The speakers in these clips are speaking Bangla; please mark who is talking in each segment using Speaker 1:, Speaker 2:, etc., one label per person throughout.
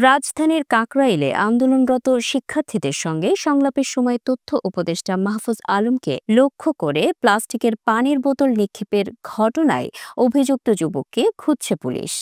Speaker 1: রাজধানীর কাকরাইলে আন্দোলনরত শিক্ষার্থীদের সঙ্গে সংলাপের সময় তথ্য উপদেষ্টা মাহফুজ আলমকে লক্ষ্য করে প্লাস্টিকের পানির বোতল নিক্ষেপের ঘটনায় অভিযুক্ত যুবককে খুঁজছে পুলিশ।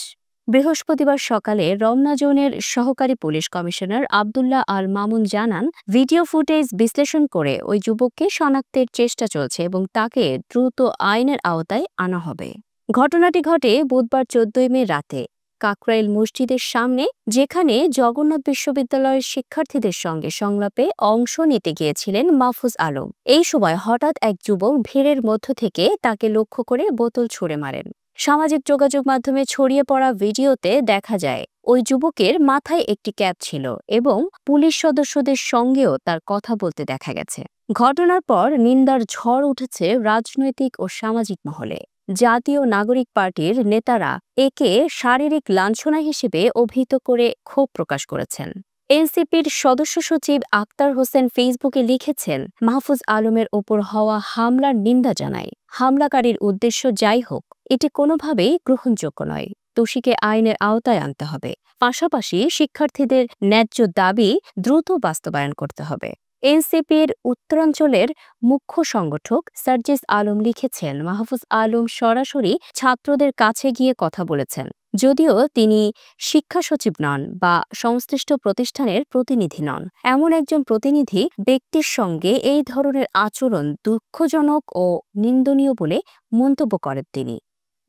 Speaker 1: বৃহস্পতিবার সকালে রমনা জোনের সহকারী পুলিশ কমিশনার আবদুল্লাহ আল মামুন জানান, ভিডিও ফুটেজ বিশ্লেষণ করে ওই যুবককে শনাক্তের চেষ্টা চলছে এবং তাকে দ্রুত আইনের আওতায় আনা হবে। ঘটনাটি ঘটে বুধবার 14 মে রাতে কাকরাইল মসজিদের সামনে, যেখানে জগন্নাথ বিশ্ববিদ্যালয়ের শিক্ষার্থীদের সঙ্গে সংলাপে অংশ নিতে গিয়েছিলেন মাহফুজ আলম। এই সময় হঠাৎ এক যুবক ভিড়ের মধ্য থেকে তাকে লক্ষ্য করে বোতল ছুড়ে মারেন। সামাজিক যোগাযোগ মাধ্যমে ছড়িয়ে পড়া ভিডিওতে দেখা যায় ওই যুবকের মাথায় একটি ক্যাপ ছিল এবং পুলিশ সদস্যদের সঙ্গেও তার কথা বলতে দেখা গেছে। ঘটনার পর নিন্দার ঝড় উঠেছে রাজনৈতিক ও সামাজিক মহলে। জাতীয় নাগরিক পার্টির নেতারা একে শারীরিক লাঞ্ছনা হিসেবে অভিহিত করে ক্ষোভ প্রকাশ করেছেন। এনসিপির সদস্য সচিব আক্তার হোসেন ফেসবুকে লিখেছেন, মাহফুজ আলমের ওপর হওয়া হামলার নিন্দা জানাই। হামলাকারীর উদ্দেশ্য যাই হোক, এটি কোনোভাবেই গ্রহণযোগ্য নয়। দোষীকে আইনের আওতায় আনতে হবে। পাশাপাশি শিক্ষার্থীদের ন্যায্য দাবি দ্রুত বাস্তবায়ন করতে হবে। এনসিপির উত্তরাঞ্চলের মুখ্য সংগঠক সার্জিস আলম লিখেছেন, মাহফুজ আলম সরাসরি ছাত্রদের কাছে গিয়ে কথা বলেছেন। যদিও তিনি শিক্ষা সচিব নন বা সংশ্লিষ্ট প্রতিষ্ঠানের প্রতিনিধি নন। এমন একজন প্রতিনিধি ব্যক্তির সঙ্গে এই ধরনের আচরণ দুঃখজনক ও নিন্দনীয় বলে মন্তব্য করেন তিনি।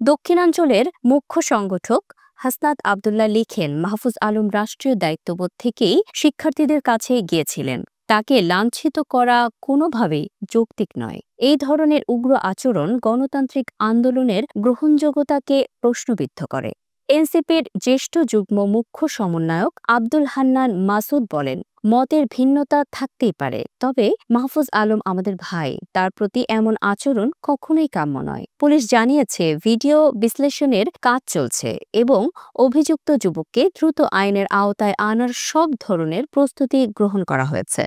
Speaker 1: দক্ষিণাঞ্চলের মুখ্য সংগঠক হাসনাত আবদুল্লাহ লিখেন, মাহফুজ আলম রাষ্ট্রীয় দায়িত্ববোধ থেকেই শিক্ষার্থীদের কাছে গিয়েছিলেন। তাকে লাঞ্ছিত করা কোনোভাবেই যৌক্তিক নয়। এই ধরনের উগ্র আচরণ গণতান্ত্রিক আন্দোলনের গ্রহণযোগ্যতাকে প্রশ্নবিদ্ধ করে। এনসিপির জ্যেষ্ঠ যুগ্ম মুখ্য সমন্বয়ক আব্দুল হান্নান মাসুদ বলেন, মতের ভিন্নতা থাকতেই পারে, তবে মাহফুজ আলম আমাদের ভাই। তার প্রতি এমন আচরণ কখনোই কাম্য নয়। পুলিশ জানিয়েছে, ভিডিও বিশ্লেষণের কাজ চলছে এবং অভিযুক্ত যুবককে দ্রুত আইনের আওতায় আনার সব ধরনের প্রস্তুতি গ্রহণ করা হয়েছে।